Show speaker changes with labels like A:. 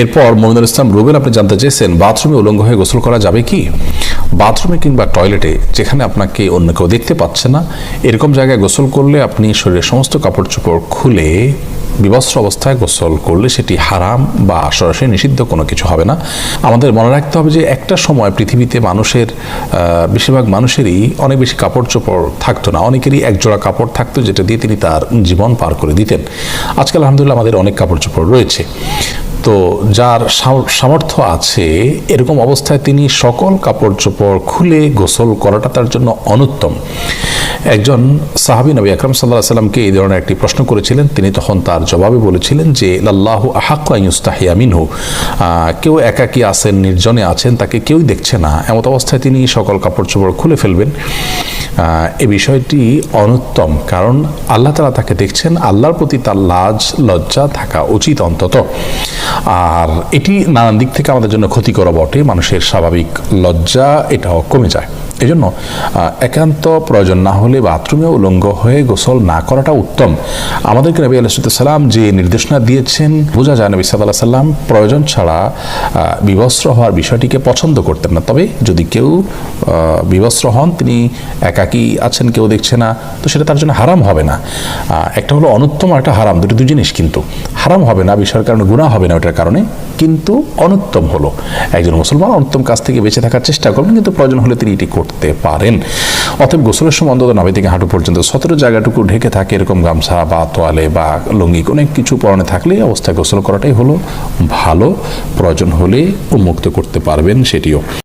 A: এরপর মমিনুল ইসলাম রুবেল আপনি জানতে চেয়েছেন, বাথরুমে উলঙ্গ হয়ে গোসল করা যাবে কি? বাথরুমে কিংবা টয়লেটে যেখানে আপনাকে অন্য কেউ দেখতে পাচ্ছে না, এরকম জায়গায় গোসল করলে আপনি শরীরের সমস্ত কাপড় চোপড় খুলে বিবস্ত্র অবস্থায় গোসল করলে সেটি হারাম বা সরাসরি নিষিদ্ধ কোনো কিছু হবে না। আমাদের মনে রাখতে হবে যে একটা সময় পৃথিবীতে মানুষের বেশিরভাগ মানুষেরই অনেক বেশি কাপড় চোপড় থাকতো না, অনেকেরই একজোড়া কাপড় থাকতো যেটা দিয়ে তিনি তার জীবন পার করে দিতেন। আজকাল আলহামদুলিল্লাহ আমাদের অনেক কাপড় চোপড় রয়েছে। তো যার সামর্থ্য আছে এরকম অবস্থায় তিনি সকল কাপড় চোপড় খুলে গোসল করাটা তার জন্য অনুত্তম। একজন সাহাবী নবী আকরাম সাল্লাল্লাহু আলাইহি সাল্লামকে এই ধরনের একটি প্রশ্ন করেছিলেন, তিনি তখন তার জবাবে বলেছিলেন যে লাল্লাহু আহাক্কু আন ইউস্তাহিয়া মিনহু, কেউ একাকী আছেন, নির্জনে আছেন, তাকে কেউই দেখছে না, এমত অবস্থায় তিনি সকল কাপড় চোপড় খুলে ফেলবেন। এই বিষয়টি অনুত্তম, কারণ আল্লাহ তাআলা তাকে দেখছেন, আল্লাহর প্রতি তার লাজ লজ্জা থাকা উচিত অন্তত। আর এটি নানান দিক থেকে আমাদের জন্য ক্ষতিকর বটে, মানুষের স্বাভাবিক লজ্জা এটাও কমে যায়। এই জন্য একান্ত প্রয়োজন না হলে বাথরুমে উলঙ্গ হয়ে গোসল না করাটা উত্তম। আমাদেরকে নবী আলাইহিস সালাম যে নির্দেশনা দিয়েছেন, বোঝা যায় নবী সাল্লাল্লাহু আলাইহি সাল্লাম প্রয়োজন ছাড়া বিবস্ত্র হওয়ার বিষয়টিকে পছন্দ করতেন না। তবে যদি কেউ বিবস্ত্র হন, তিনি একাকী আছেন, কেউ দেখছে না, তো সেটা তার জন্য হারাম হবে না। একটা হলো অনুত্তম আর একটা হারাম, দুটো দুই জিনিস, কিন্তু হারাম হবে না বিষয়ের কারণে, গুনাহ হবে না ওটার কারণে, কিন্তু অনুত্তম হলো একজন মুসলমান অনুত্তম কাজ থেকে বেঁচে থাকার চেষ্টা করবেন, কিন্তু প্রয়োজন হলে তিনি এটি করতে পারেন। অতএব গোসলের সময় অন্তত নাভি থেকে হাঁটু পর্যন্ত সতেরো জায়গাটুকু ঢেকে থাকে এরকম গামছা বা তোয়ালে বা লুঙ্গি অনেক কিছু পরনে থাকলে অবস্থায় গোসল করাটাই হলো ভালো। প্রয়োজন হলে উন্মুক্ত করতে পারবেন সেটিও।